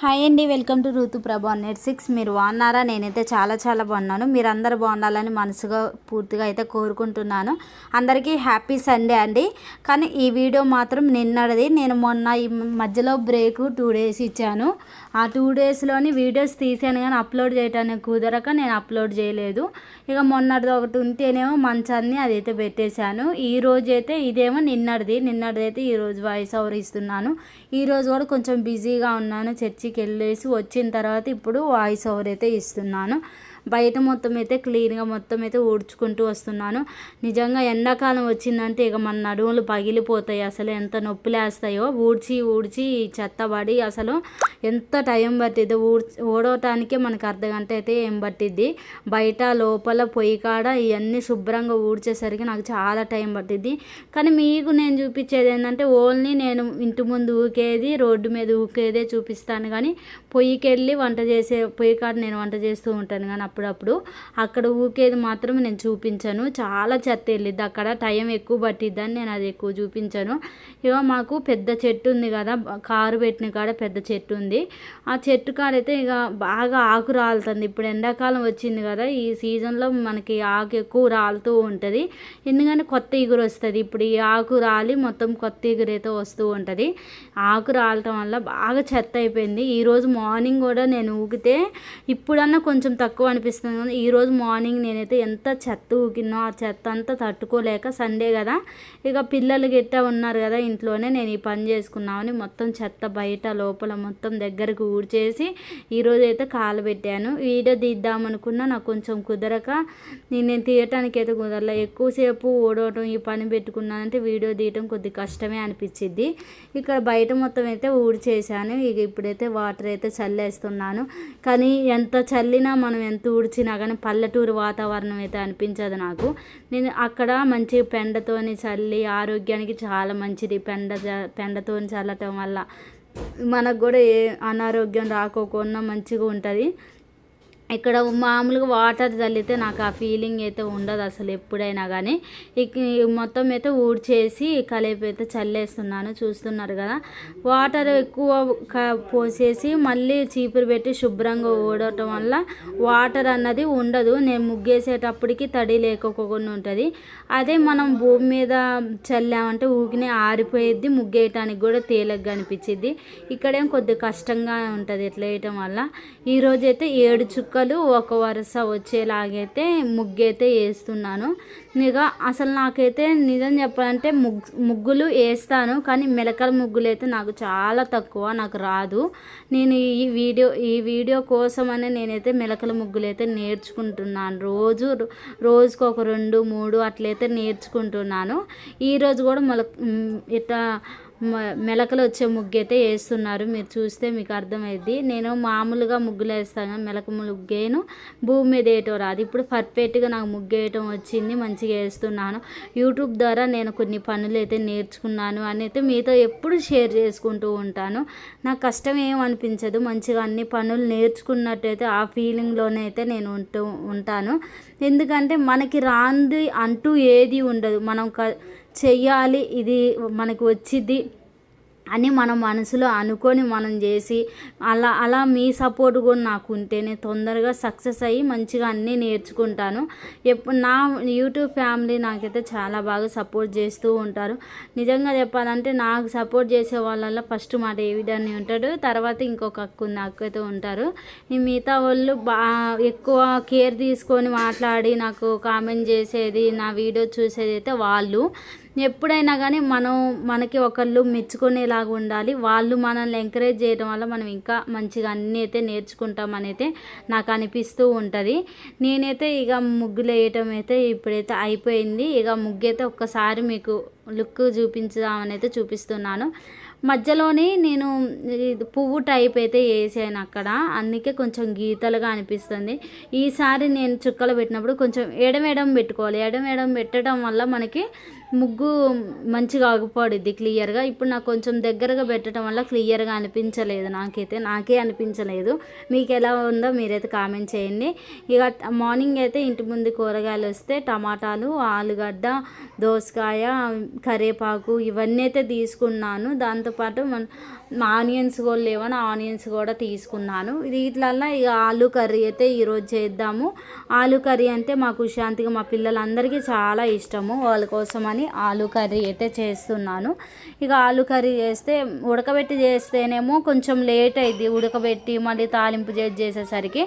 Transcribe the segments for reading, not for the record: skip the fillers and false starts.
Hi అండి, welcome to ఋతు ప్రభా నెట్6. మీరు బాగున్నారా? నేనైతే చాలా బాగున్నాను. మీరు అందరు బాగుండాలని మనసుగా పూర్తిగా అయితే కోరుకుంటున్నాను. అందరికీ హ్యాపీ సండే అండి. కానీ ఈ వీడియో మాత్రం నిన్నటిది. నేను మొన్న ఈ మధ్యలో బ్రేక్ 2 days ఇచ్చాను. ఆ 2 daysలోని వీడియోస్ తీసాను, కానీ అప్లోడ్ చేయడానికి కుదరక నేను అప్లోడ్ చేయలేదు. ఇక మొన్నటిది ఒకటి ఉంటేనేమో మంచాన్ని అదైతే పెట్టేశాను. ఈ రోజు అయితే ఇదేమో నిన్నటిది అయితే ఈరోజు వాయిస్ ఓవర్ ఇస్తున్నాను. ఈరోజు కూడా కొంచెం బిజీగా ఉన్నాను. చర్చికి వెళ్ళేసి వచ్చిన తర్వాత ఇప్పుడు వాయిస్ ఓవర్ అయితే ఇస్తున్నాను. బయట మొత్తం అయితే క్లీన్గా మొత్తం అయితే ఊడ్చుకుంటూ వస్తున్నాను. నిజంగా ఎండాకాలం వచ్చిందంటే ఇక మన నడుములు పగిలిపోతాయి. అసలు ఎంత నొప్పిలేస్తాయో. ఊడ్చి చెత్తబడి అసలు ఎంత టైం పట్టిద్ది. ఊడవటానికే మనకు అర్ధగంట అయితే ఏం పట్టిద్ది. బయట లోపల పొయ్యి కాడ ఇవన్నీ శుభ్రంగా ఊడ్చేసరికి నాకు చాలా టైం పట్టిద్ది. కానీ మీకు నేను చూపించేది ఏంటంటే ఓన్లీ నేను ఇంటి ముందు ఊకేది, రోడ్డు మీద ఊకేదే చూపిస్తాను. కానీ పొయ్యికి వెళ్ళి పొయ్యి కాడ నేను వంట చేస్తూ ఉంటాను. కానీ అప్పుడప్పుడు అక్కడ ఊకేది మాత్రం నేను చూపించాను. చాలా చెత్త వెళ్ళిద్ది అక్కడ, టైం ఎక్కువ పట్టిద్దని నేను అది ఎక్కువ చూపించాను. ఇక మాకు పెద్ద చెట్టు ఉంది కదా, కారు పెట్టిన కాడ పెద్ద చెట్టు ఉంది. ఆ చెట్టు కాడైతే ఇక బాగా ఆకు రాలుతుంది. ఇప్పుడు ఎండాకాలం వచ్చింది కదా, ఈ సీజన్లో మనకి ఆకు ఎక్కువ రాలుతూ ఉంటుంది. ఎందుకంటే కొత్త ఇగురు వస్తుంది. ఇప్పుడు ఈ ఆకు రాలి మొత్తం కొత్త ఇగురు అయితే వస్తూ ఉంటుంది. ఆకు రాలటం వల్ల బాగా చెత్త అయిపోయింది. ఈరోజు మార్నింగ్ కూడా నేను ఊగితే ఇప్పుడన్నా కొంచెం తక్కువ అనిపిస్తుంది. కానీ ఈరోజు మార్నింగ్ నేనైతే ఎంత చెత్త ఊకినో ఆ చెత్త అంతా తట్టుకోలేక, సండే కదా ఇక పిల్లలు గిట్ట ఉన్నారు కదా ఇంట్లోనే, నేను ఈ పని చేసుకున్నామని మొత్తం చెత్త బయట లోపల మొత్తం దగ్గరకు ఊడ్చేసి ఈరోజు అయితే కాలు పెట్టాను. వీడియో తీద్దామనుకున్నా, నాకు కొంచెం కుదరక నేను తీయటానికి అయితే కుదరలే. ఎక్కువసేపు ఓడవటం ఈ పని పెట్టుకున్నానంటే వీడియో తీయటం కొద్ది కష్టమే అనిపించింది. ఇక్కడ బయట మొత్తం అయితే ఊడ్చేసాను. ఇక ఇప్పుడైతే వాటర్ అయితే చల్లేస్తున్నాను. కానీ ఎంత చల్లినా మనం ఎంత ఊడ్చినా కానీ పల్లెటూరు వాతావరణం అయితే అనిపించదు నాకు. నేను అక్కడ మంచి పెండతోని చల్లి ఆరోగ్యానికి చాలా మంచిది. పెండతోని చల్లటం వల్ల మనకు కూడా ఏ అనారోగ్యం రాకోకుండా మంచిగా ఉంటుంది. ఇక్కడ మామూలుగా వాటర్ చల్లితే నాకు ఆ ఫీలింగ్ అయితే ఉండదు అసలు ఎప్పుడైనా కానీ. మొత్తం అయితే ఊడ్చేసి కలిపి అయితే చల్లేస్తున్నాను. చూస్తున్నారు కదా, వాటర్ ఎక్కువ పోసేసి మళ్ళీ చీపురు పెట్టి శుభ్రంగా ఊడటం వల్ల వాటర్ అన్నది ఉండదు. నేను ముగ్గేసేటప్పటికి తడి లేకపోకుండా ఉంటుంది. అదే మనం భూమి మీద చల్లామంటే ఊకినే ఆరిపోయిద్ది, ముగ్గేయటానికి కూడా తేలిగ్గా అనిపించిద్ది. ఇక్కడేం కొద్దిగా కష్టంగా ఉంటుంది ఇట్లా వేయటం వల్ల. ఈరోజైతే 7 చుక్కలు ఒక వరుస వచ్చేలాగైతే ముగ్గైతే వేస్తున్నాను. ఇక అసలు నాకైతే నిజం చెప్పాలంటే ముగ్గులు వేస్తాను, కానీ మెలకల ముగ్గులు అయితే నాకు చాలా తక్కువ, నాకు రాదు. నేను ఈ వీడియో కోసమనే నేనైతే మెలకల ముగ్గులు అయితే నేర్చుకుంటున్నాను. రోజుకు ఒక 2-3 అట్లయితే నేర్చుకుంటున్నాను. ఈరోజు కూడా ఇట్లా మెలకలు వచ్చే ముగ్గు అయితే వేస్తున్నారు. మీరు చూస్తే మీకు అర్థమైద్ది. నేను మామూలుగా ముగ్గులు వేస్తాను, మెలక ముగ్గేను, భూమి మీద వేయటం రాదు. ఇప్పుడు పర్ఫెక్ట్గా నాకు ముగ్గు వేయటం వచ్చింది, మంచిగా వేస్తున్నాను. యూట్యూబ్ ద్వారా నేను కొన్ని పనులు అయితే నేర్చుకున్నాను అని అయితే మీతో ఎప్పుడు షేర్ చేసుకుంటూ ఉంటాను. నాకు కష్టం ఏమనిపించదు, మంచిగా అన్ని పనులు నేర్చుకున్నట్టయితే ఆ ఫీలింగ్లోనే అయితే నేను ఉంటాను. ఎందుకంటే మనకి రాంది అంటూ ఏది ఉండదు. మనం చెయ్యాలి, ఇది మనకు వచ్చింది అని మనం మనసులో అనుకొని మనం చేసి అలా మీ సపోర్ట్ కూడా నాకు ఉంటేనే తొందరగా సక్సెస్ అయ్యి మంచిగా అన్నీ నేర్చుకుంటాను. నా యూట్యూబ్ ఫ్యామిలీ నాకైతే చాలా బాగా సపోర్ట్ చేస్తూ ఉంటారు. నిజంగా చెప్పాలంటే నాకు సపోర్ట్ చేసే వాళ్ళల్లో ఫస్ట్ మా డేవిడ్ అని ఉంటాడు, తర్వాత ఇంకొక అక్క ఉంది, అక్క అయితే ఉంటారు. ఈ మిగతా వాళ్ళు ఎక్కువ కేర్ తీసుకొని మాట్లాడి నాకు కామెంట్ చేసేది, నా వీడియో చూసేది అయితే వాళ్ళు. ఎప్పుడైనా కానీ మనకి ఒకళ్ళు మెచ్చుకునేలాగా ఉండాలి. వాళ్ళు మనల్ని ఎంకరేజ్ చేయడం వల్ల మనం ఇంకా మంచిగా అన్నీ అయితే నేర్చుకుంటామని అయితే నాకు అనిపిస్తూ ఉంటుంది. నేనైతే ఇక ముగ్గులు వేయటం అయితే ఇప్పుడైతే అయిపోయింది. ఇక ముగ్గు అయితే ఒక్కసారి మీకు లుక్ చూపించుదామని అయితే చూపిస్తున్నాను. మధ్యలోనే నేను పువ్వు టైప్ అయితే వేసాను అక్కడ, అందుకే కొంచెం గీతలుగా అనిపిస్తుంది. ఈసారి నేను చుక్కలు పెట్టినప్పుడు కొంచెం ఎడమెడం పెట్టుకోవాలి. ఎడమెడం పెట్టడం వల్ల మనకి ముగ్గు మంచిగా ఆగిపోడిద్ది క్లియర్గా. ఇప్పుడు నాకు కొంచెం దగ్గరగా పెట్టడం వల్ల క్లియర్గా అనిపించలేదు, నాకే అనిపించలేదు. మీకు ఎలా ఉందో మీరైతే కామెంట్ చేయండి. ఇక మార్నింగ్ అయితే ఇంటి ముందు కూరగాయలు వస్తే టమాటాలు, ఆలుగడ్డ, దోసకాయ, కరివేపాకు ఇవన్నీ అయితే తీసుకున్నాను. దాంతోపాటు ఆనియన్స్ కూడా లేవని ఆనియన్స్ కూడా తీసుకున్నాను. వీటిలల్లో ఇక ఆలు కర్రీ అయితే ఈరోజు చేద్దాము. ఆలు కర్రీ అంటే మాకు శాంతిగా మా పిల్లలందరికీ చాలా ఇష్టము, వాళ్ళ కోసమని ఆలు కర్రీ అయితే చేస్తున్నాను. ఇక ఆలు కర్రీ చేస్తే ఉడకబెట్టి చేస్తేనేమో కొంచెం లేట్ అయింది, ఉడకబెట్టి మళ్ళీ తాలింపు చేసేసరికి.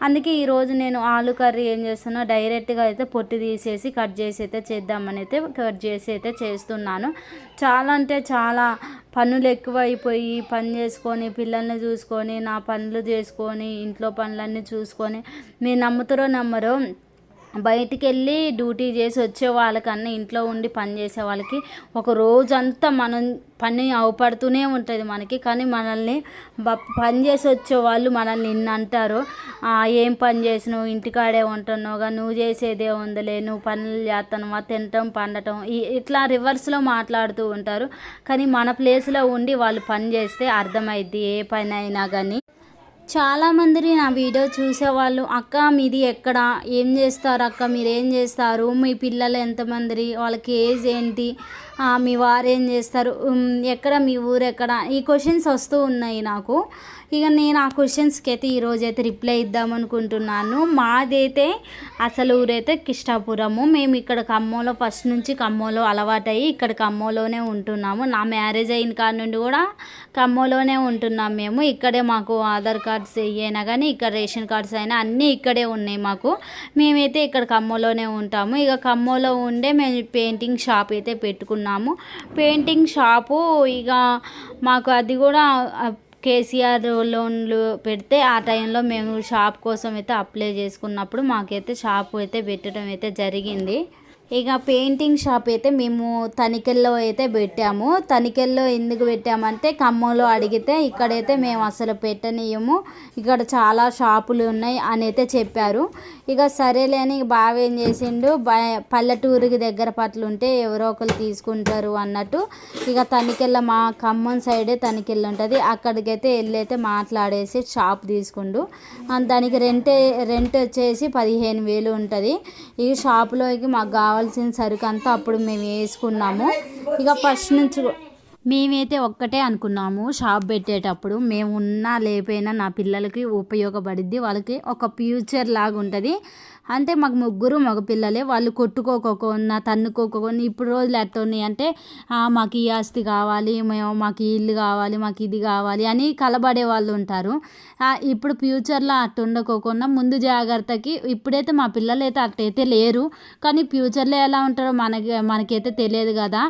అందుకే ఈరోజు నేను ఆలు కర్రీ ఏం చేస్తున్నా, డైరెక్ట్గా అయితే పొట్టు తీసేసి కట్ చేసి అయితే చేద్దామని అయితే కట్ చేసి అయితే చేస్తున్నాను. చాలా అంటే చాలా పనులు ఎక్కువైపోయి పని చేసుకొని పిల్లల్ని చూసుకొని నా పనులు చేసుకొని ఇంట్లో పనులన్నీ చూసుకొని, మీరు నమ్ముతారో నమ్మరో, బయటికి వెళ్ళి డ్యూటీ చేసి వచ్చే వాళ్ళకన్నా ఇంట్లో ఉండి పని చేసే వాళ్ళకి ఒక రోజంతా మనం పని అవపడుతూనే ఉంటుంది మనకి. కానీ మనల్ని పని చేసి వచ్చే వాళ్ళు మనల్ని నిన్ను అంటారు, ఏం పని చేసినావు, ఇంటికాడే ఉంటున్నావుగా, నువ్వు చేసేదే ఉందిలే, నువ్వు పనులు చేస్తున్నావా, తినటం పండటం ఇట్లా రివర్స్లో మాట్లాడుతూ ఉంటారు. కానీ మన ప్లేస్లో ఉండి వాళ్ళు పని చేస్తే అర్థమైద్ది ఏ పని అయినా కానీ. చాలామంది నా వీడియో చూసేవాళ్ళు, అక్క మీది ఎక్కడ, ఏం చేస్తారు అక్క, మీరు ఏం చేస్తారు, మీ పిల్లలు ఎంతమంది, వాళ్ళకి ఏజ్ ఏంటి, మీ వారు ఏం చేస్తారు, ఎక్కడ మీ ఊరు ఎక్కడ, ఈ క్వశ్చన్స్ వస్తూ ఉన్నాయి నాకు. ఇక నేను ఆ క్వశ్చన్స్కి అయితే ఈరోజైతే రిప్లై ఇద్దామనుకుంటున్నాను. మాదైతే అసలు ఊరైతే కిష్టాపురము. మేము ఇక్కడ ఖమ్మంలో ఫస్ట్ నుంచి ఖమ్మంలో అలవాటయ్యి ఇక్కడ ఖమ్మంలోనే ఉంటున్నాము. నా మ్యారేజ్ అయిన కాడ నుండి కూడా ఖమ్మంలోనే ఉంటున్నాం మేము. ఇక్కడే మాకు ఆధార్ కార్డ్స్ అయినా కానీ ఇక్కడ రేషన్ కార్డ్స్ అయినా అన్నీ ఇక్కడే ఉన్నాయి మాకు. మేమైతే ఇక్కడ ఖమ్మంలోనే ఉంటాము. ఇక ఖమ్మంలో ఉండే మేము పెయింటింగ్ షాప్ అయితే పెట్టుకున్నాము. పెయింటింగ్ షాపు ఇక మాకు అది కూడా కేసీఆర్ లోన్లు పెడితే ఆ టైంలో మేము షాప్ కోసం అయితే అప్లై చేసుకున్నప్పుడు మాకైతే షాపు అయితే పెట్టడం అయితే జరిగింది. ఇక పెయింటింగ్ షాప్ అయితే మేము తనికెల్లో అయితే పెట్టాము. తనికెల్లో ఎందుకు పెట్టామంటే ఖమ్మంలో అడిగితే ఇక్కడైతే మేము అసలు పెట్టనీయము, ఇక్కడ చాలా షాపులు ఉన్నాయి అని అయితే చెప్పారు. ఇక సరేలేని బాగా ఏం చేసిండు, పల్లెటూరికి దగ్గర పట్ల ఉంటే ఎవరో ఒకరు తీసుకుంటారు అన్నట్టు ఇక తనికెళ్ళ మా ఖమ్మం సైడే తనికెళ్ళి ఉంటుంది, అక్కడికైతే వెళ్ళి అయితే మాట్లాడేసి షాప్ తీసుకుండు. దానికి రెంట్ వచ్చేసి 15,000 ఉంటుంది. ఈ షాపులోకి మాకు కావాల్సిన సరుకు అంతా అప్పుడు మేము వేసుకున్నాము. ఇక ఫస్ట్ నుంచి మేమైతే ఒక్కటే అనుకున్నాము, షాప్ పెట్టేటప్పుడు మేము ఉన్నా లేకపోయినా నా పిల్లలకి ఉపయోగపడిద్ది, వాళ్ళకి ఒక ఫ్యూచర్ లాగా ఉంటుంది. అంటే మాకు 3 మగపిల్లలే, వాళ్ళు కొట్టుకోకుండా తన్నుకోకుండా ఇప్పుడు రోజులు ఎట్టున్నాయి అంటే మాకు ఈ ఆస్తి కావాలి, మాకు ఈ ఇల్లు కావాలి, మాకు ఇది కావాలి అని కలబడే వాళ్ళు ఉంటారు. ఇప్పుడు ఫ్యూచర్లో అట్టు ఉండకోకుండా ముందు జాగ్రత్తకి, ఇప్పుడైతే మా పిల్లలు అయితే అట్టయితే లేరు, కానీ ఫ్యూచర్లో ఎలా ఉంటారో మనకైతే తెలియదు కదా.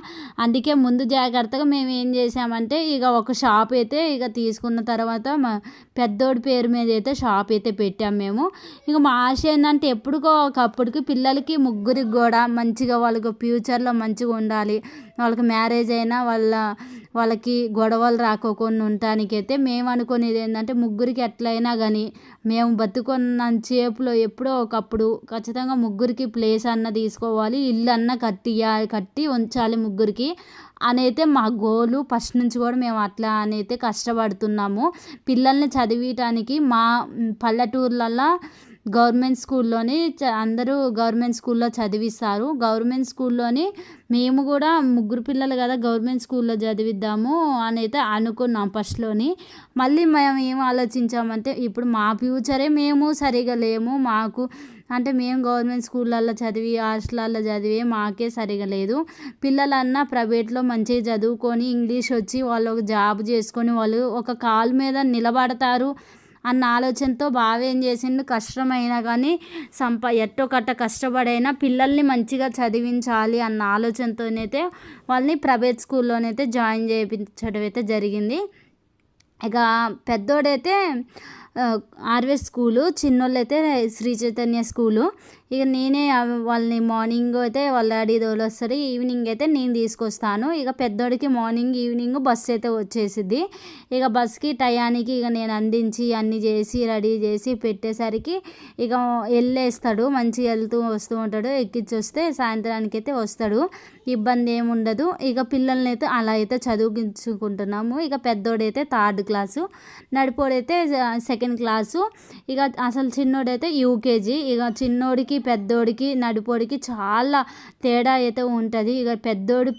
అందుకే ముందు జాగ్రత్తగా మేము ఏం చేసామంటే ఇక ఒక షాప్ అయితే ఇక తీసుకున్న తర్వాత మా పెద్దోడి పేరు మీద అయితే షాప్ అయితే పెట్టాము మేము. ఇక మా ఆశ ఏంటంటే ఎప్పుడుకో ఒకప్పటికి పిల్లలకి 3 కూడా మంచిగా వాళ్ళకి ఫ్యూచర్లో మంచిగా ఉండాలి, వాళ్ళకి మ్యారేజ్ అయినా వాళ్ళకి గొడవలు రాకోకుండా ఉండటానికైతే మేము అనుకునేది ఏంటంటే 3 ఎట్లయినా కానీ మేము బతుకున్న చేపులో ఎప్పుడో ఒకప్పుడు ఖచ్చితంగా 3 ప్లేస్ అన్న తీసుకోవాలి, ఇల్లు అన్న కట్టి ఉంచాలి 3 అనైతే మా గోలు. ఫస్ట్ నుంచి కూడా మేము అట్లా అనైతే కష్టపడుతున్నాము. పిల్లల్ని చదివించడానికి మా పల్లెటూర్లలో గవర్నమెంట్ స్కూల్లోని అందరూ గవర్నమెంట్ స్కూల్లో చదివిస్తారు. గవర్నమెంట్ స్కూల్లోని మేము కూడా 3 పిల్లలు కదా గవర్నమెంట్ స్కూల్లో చదివిద్దాము అని అయితే అనుకున్నాం ఫస్ట్లోని. మళ్ళీ మేము ఏం ఆలోచించామంటే ఇప్పుడు మా ఫ్యూచరే మేము సరిగా లేము, మాకు అంటే మేము గవర్నమెంట్ స్కూళ్ళల్లో చదివి హాస్టల్లో చదివి మాకే సరిగా లేదు, పిల్లలన్నా ప్రైవేట్లో మంచిగా చదువుకొని ఇంగ్లీష్ వచ్చి వాళ్ళు ఒక జాబ్ చేసుకొని వాళ్ళు ఒక కాలు మీద నిలబడతారు అన్న ఆలోచనతో బాగా ఏం చేసిండు, కష్టమైనా కానీ ఎట్టో కట్ట కష్టపడైనా పిల్లల్ని మంచిగా చదివించాలి అన్న ఆలోచనతోనైతే వాళ్ళని ప్రైవేట్ స్కూల్లోనైతే జాయిన్ చేయించడం అయితే జరిగింది. ఇక పెద్దోడైతే ఆర్వెస్ స్కూలు, చిన్నోళ్ళైతే శ్రీ చైతన్య స్కూలు. ఇక నేనే వాళ్ళని మార్నింగ్ అయితే వాళ్ళ డాడీ వస్తారు, ఈవినింగ్ అయితే నేను తీసుకొస్తాను. ఇక పెద్దోడికి మార్నింగ్ ఈవినింగ్ బస్సు అయితే వచ్చేసిద్ది. ఇక బస్కి టయానికి ఇక నేను అందించి అన్నీ చేసి రెడీ చేసి పెట్టేసరికి ఇక వెళ్ళేస్తాడు, మంచిగా వస్తూ ఉంటాడు, ఎక్కించి వస్తే సాయంత్రానికి అయితే వస్తాడు, ఇబ్బంది ఏమి ఉండదు. ఇక పిల్లల్ని అయితే అలా అయితే చదివించుకుంటున్నాము. ఇక పెద్దోడైతే 3rd క్లాసు, నడిపోడైతే సెకండ్ క్లాసు. ఇక అసలు చిన్నోడైతే యూకేజీ. ఇక చిన్నోడికి పెద్దోడికి నడిపోడికి చాలా తేడా అయితే ఉంటుంది. ఇక పెద్దోడు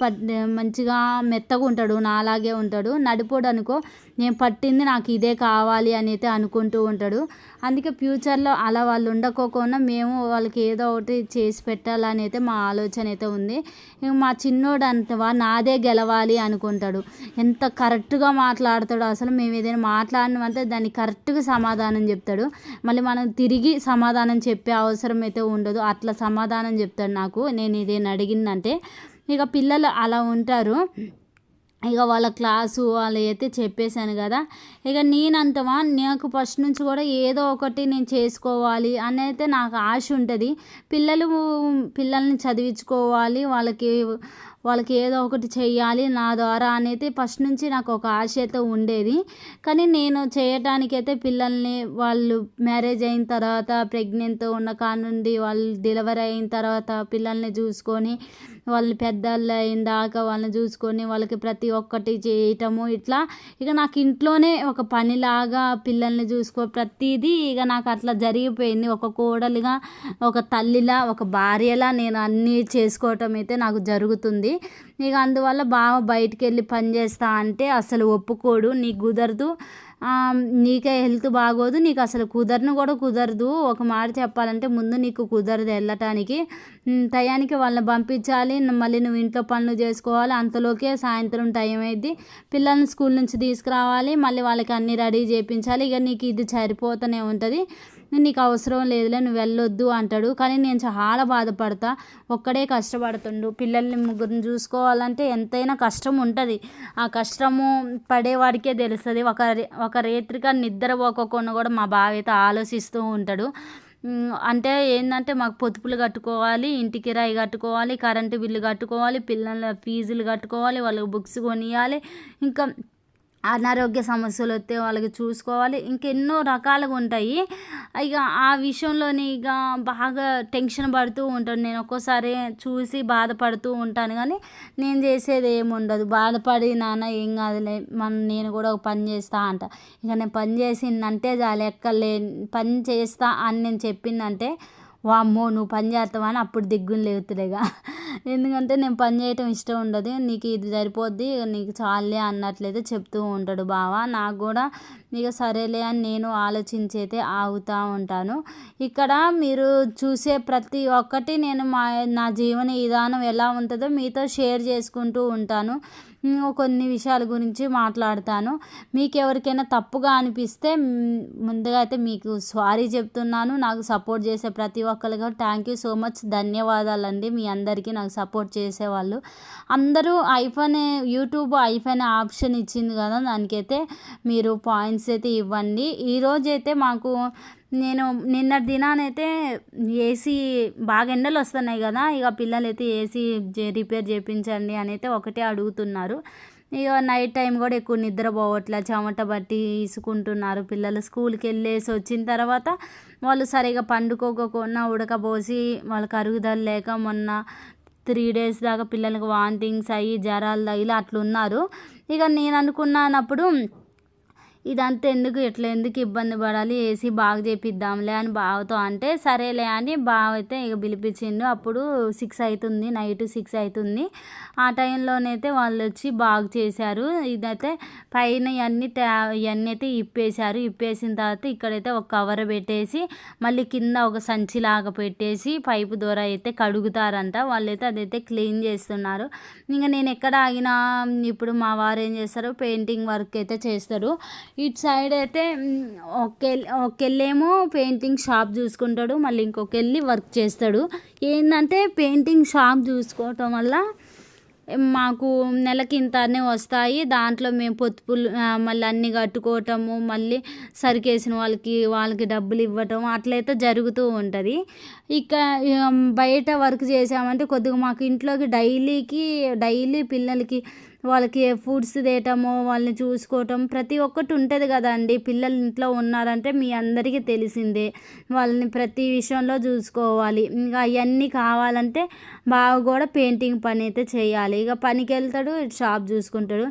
మంచిగా మెత్తగా ఉంటాడు, నాలాగే ఉంటాడు. నడిపోడు అనుకో నేను పట్టింది నాకు ఇదే కావాలి అని అయితే అనుకుంటూ ఉంటాడు. అందుకే ఫ్యూచర్లో అలా వాళ్ళు ఉండకోకుండా మేము వాళ్ళకి ఏదో ఒకటి చేసి పెట్టాలని అయితే మా ఆలోచన అయితే ఉంది. ఇక మా చిన్నోడు అంతవా నాదే గెలవాలి అనుకుంటాడు. ఎంత కరెక్ట్గా మాట్లాడతాడు అసలు. మేము ఏదైనా మాట్లాడినామంటే దానికి కరెక్ట్గా సమాధానం చెప్తాడు. మళ్ళీ మనం తిరిగి సమాధానం చెప్పే అవసరం అయితే ఉండదు. అట్లా సమాధానం చెప్తాడు నాకు నేను ఇదేం అడిగిందంటే. ఇక పిల్లలు అలా ఉంటారు. ఇక వాళ్ళ క్లాసు వాళ్ళు అయితే చెప్పేశాను కదా. ఇక నేనంతమా నాకు ఫస్ట్ నుంచి కూడా ఏదో ఒకటి నేను చేసుకోవాలి అని అయితే నాకు ఆశ ఉంటుంది. పిల్లల్ని చదివించుకోవాలి, వాళ్ళకి ఏదో ఒకటి చెయ్యాలి నా ద్వారా అనేది ఫస్ట్ నుంచి నాకు ఒక ఆశ అయితే ఉండేది. కానీ నేను చేయటానికైతే పిల్లల్ని వాళ్ళు మ్యారేజ్ అయిన తర్వాత ప్రెగ్నెంట్తో ఉన్న కానుండి వాళ్ళు డెలివరీ అయిన తర్వాత పిల్లల్ని చూసుకొని వాళ్ళు పెద్దలు అయిన దాకా వాళ్ళని చూసుకొని వాళ్ళకి ప్రతి ఒక్కటి చేయటము ఇట్లా ఇక నాకు ఇంట్లోనే ఒక పనిలాగా పిల్లల్ని ప్రతిదీ ఇక నాకు అట్లా జరిగిపోయింది. ఒక కోడలిగా, ఒక తల్లిలా, ఒక భార్యలా నేను అన్నీ చేసుకోవటం అయితే నాకు జరుగుతుంది. ఇక అందువల్ల బావ బయటికి వెళ్ళి పని చేస్తా అంటే అసలు ఒప్పుకోడు. నీకు కుదరదు, నీకే హెల్త్ బాగోదు, నీకు అసలు కుదరదు. ఒక మాట చెప్పాలంటే ముందు నీకు కుదరదు వెళ్ళటానికి. టయానికి వాళ్ళని పంపించాలి, మళ్ళీ నువ్వు ఇంట్లో పనులు చేసుకోవాలి. అంతలోకే సాయంత్రం టైం అయింది. పిల్లల్ని స్కూల్ నుంచి తీసుకురావాలి, మళ్ళీ వాళ్ళకి అన్నీ రెడీ చేయించాలి. ఇక నీకు ఇది సరిపోతూనే ఉంటుంది. నీకు అవసరం లేదులే, నువ్వు వెళ్ళొద్దు అంటాడు. కానీ నేను చాలా బాధపడతా. ఒక్కడే కష్టపడుతుండు. పిల్లల్ని ముగ్గురిని చూసుకోవాలంటే ఎంతైనా కష్టం ఉంటుంది. ఆ కష్టము పడేవాడికే తెలుస్తుంది. ఒక రేత్రిగా నిద్రపోకుండా కూడా మా బావ అయితే ఆలోచిస్తూ ఉంటాడు. అంటే ఏంటంటే మాకు పొదుపులు కట్టుకోవాలి, ఇంటి కిరాయి కట్టుకోవాలి, కరెంటు బిల్లు కట్టుకోవాలి, పిల్లల ఫీజులు కట్టుకోవాలి, వాళ్ళకి బుక్స్ కొనియాలి, ఇంకా అనారోగ్య సమస్యలు వస్తే వాళ్ళకి చూసుకోవాలి, ఇంకెన్నో రకాలుగా ఉంటాయి. ఇక ఆ విషయంలోని ఇక బాగా టెన్షన్ పడుతూ ఉంటాను. నేను ఒక్కోసారి చూసి బాధపడుతూ ఉంటాను. కానీ నేను చేసేది ఏముండదు. బాధపడి నాన్న ఏం కాదులే నేను కూడా ఒక పని చేస్తా అంట. ఇక నేను పని చేసిందంటే చాలు, ఎక్కలే పని చేస్తా అని నేను చెప్పిందంటే వామ్మో నువ్వు పని చేస్తావా అని అప్పుడు దిగ్గుని లేవుతులేగా. ఎందుకంటే నేను పని చేయటం ఇష్టం ఉండదు. నీకు ఇది సరిపోద్ది, నీకు చాలే అన్నట్లయితే చెప్తూ ఉంటాడు బావ. నాకు కూడా ఇక సరేలే అని నేను ఆలోచించి అయితే ఆగుతూ ఉంటాను. ఇక్కడ మీరు చూసే ప్రతి ఒక్కటి నేను నా జీవన విధానం ఎలా ఉంటుందో మీతో షేర్ చేసుకుంటూ ఉంటాను. కొన్ని విషయాల గురించి మాట్లాడతాను. మీకు ఎవరికైనా తప్పుగా అనిపిస్తే ముందుగా అయితే మీకు సారీ చెప్తున్నాను. నాకు సపోర్ట్ చేసే ప్రతి ఒక్కరికి థ్యాంక్ యూ సో మచ్, ధన్యవాదాలండి. మీ అందరికీ నాకు సపోర్ట్ చేసేవాళ్ళు అందరూ. యూట్యూబ్ ఐఫోన్ ఆప్షన్ ఇచ్చింది కదా, దానికైతే మీరు పాయింట్స్ అయితే ఇవ్వండి. ఈరోజైతే మాకు నేను నిన్నటి దినానైతే ఏసీ బాగా ఎండలు వస్తున్నాయి కదా, ఇక పిల్లలైతే ఏసీ రిపేర్ చేయించండి అని అయితే ఒకటే అడుగుతున్నారు. ఇక నైట్ టైం కూడా ఎక్కువ నిద్రపోవట్లే, చెమట బట్టి ఇసుకుంటున్నారు పిల్లలు. స్కూల్కి వెళ్ళేసి వచ్చిన తర్వాత వాళ్ళు సరిగా పండుకోకుండా ఉడకబోసి వాళ్ళకి అరుగుదల లేక మొన్న 3 days దాకా పిల్లలకు వాంతింగ్స్ అయ్యి జ్వరాలు తగిలి అట్లున్నారు. ఇక నేను అనుకున్నప్పుడు ఇదంతా ఎందుకు ఇబ్బంది పడాలి, ఏసీ బాగా చేపిద్దాంలే అని బావతో అంటే సరేలే అని బావ అయితే ఇక పిలిపించిండు. అప్పుడు 6 అవుతుంది, నైట్ 6 అవుతుంది. ఆ టైంలోనైతే వాళ్ళు వచ్చి బాగు చేశారు. ఇదైతే పైన ఇవన్నీ అయితే ఇప్పేసిన తర్వాత ఇక్కడైతే ఒక కవర్ పెట్టేసి మళ్ళీ కింద ఒక సంచిలాగా పెట్టేసి పైపు ద్వారా అయితే కడుగుతారంట. వాళ్ళైతే అదైతే క్లీన్ చేస్తున్నారు. ఇంకా నేను ఎక్కడ ఆగినా ఇప్పుడు మా వారు ఏం చేస్తారు, పెయింటింగ్ వర్క్ అయితే చేస్తారు. ఇటు సైడ్ అయితే ఒకెళ్ళేమో పెయింటింగ్ షాప్ చూసుకుంటాడు, మళ్ళీ ఇంకొకెళ్ళి వర్క్ చేస్తాడు. ఏంటంటే పెయింటింగ్ షాప్ చూసుకోవటం వల్ల మాకు నెలకి ఇంతనే వస్తాయి. దాంట్లో మేము పొదుపులు మళ్ళీ అన్నీ కట్టుకోవటము, మళ్ళీ సరికేసిన వాళ్ళకి డబ్బులు ఇవ్వటం అట్లయితే జరుగుతూ ఉంటుంది. ఇక బయట వర్క్ చేసామంటే కొద్దిగా మాకు ఇంట్లోకి డైలీ పిల్లలకి వాళ్ళకి ఫుడ్స్ తేయటము, వాళ్ళని చూసుకోవటం ప్రతి ఒక్కటి ఉంటుంది కదండి. పిల్లలు ఇంట్లో ఉన్నారంటే మీ అందరికీ తెలిసిందే, వాళ్ళని ప్రతి విషయంలో చూసుకోవాలి. ఇంకా అవన్నీ కావాలంటే బాగా కూడా పెయింటింగ్ పని అయితే చేయాలి. ఇక పనికి వెళ్తాడు, షాప్ చూసుకుంటాడు.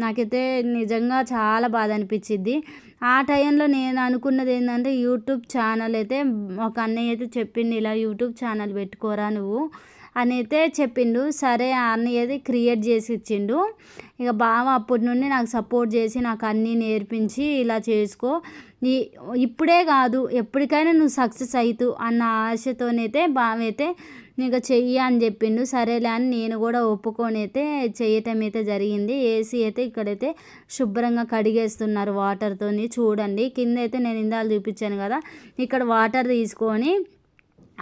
నాకైతే నిజంగా చాలా బాధ అనిపించింది. ఆ టైంలో నేను అనుకున్నది ఏంటంటే యూట్యూబ్ ఛానల్ అయితే ఒక అన్నయ్య అయితే చెప్పిండు, ఇలా యూట్యూబ్ ఛానల్ పెట్టుకోరా నువ్వు అని అయితే చెప్పిండు. సరే ఆ అన్నయ్య అయితే క్రియేట్ చేసి ఇచ్చిండు. ఇక బావ అప్పటి నుండి నాకు సపోర్ట్ చేసి నాకు అన్నీ నేర్పించి ఇలా చేసుకో, ఇప్పుడే కాదు ఎప్పటికైనా నువ్వు సక్సెస్ అవుతూ అన్న ఆశతోనైతే బావ అయితే ఇక చెయ్యి అని చెప్పిండు. సరేలే అని నేను కూడా ఒప్పుకొని అయితే చేయటం అయితే జరిగింది. ఏసీ అయితే ఇక్కడైతే శుభ్రంగా కడిగేస్తున్నారు వాటర్తోని. చూడండి కింద అయితే నేను ఇందాక చూపించాను కదా, ఇక్కడ వాటర్ తీసుకొని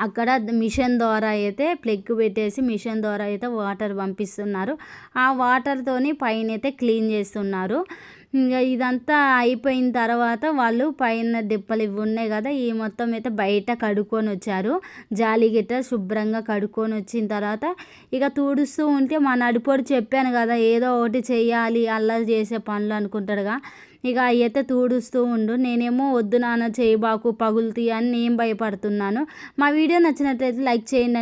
అక్కడ మిషన్ ద్వారా అయితే ప్లగ్ పెట్టేసి మిషన్ ద్వారా అయితే వాటర్ పంపిస్తున్నారు. ఆ వాటర్తోని పైన అయితే క్లీన్ చేస్తున్నారు. ఇంకా ఇదంతా అయిపోయిన తర్వాత వాళ్ళు పైన డిప్పలు ఇవి ఉన్నాయి కదా, ఈ మొత్తం అయితే బయట కడుక్కొని వచ్చారు. జాలి గిట్ట శుభ్రంగా కడుక్కొని వచ్చిన తర్వాత ఇక తుడుస్తూ ఉంటే మా నడిపోడు చెప్పాను కదా ఏదో ఒకటి చెయ్యాలి అల్లరి చేసే పనులు అనుకుంటాడుగా, ఇక అయితే తుడుస్తూ ఉండు. నేనేమో వద్దు నాన్న చేయబాకు పగులుతీ అని నేను భయపడుతున్నాను. మా వీడియో నచ్చినట్లయితే లైక్ చేయండి.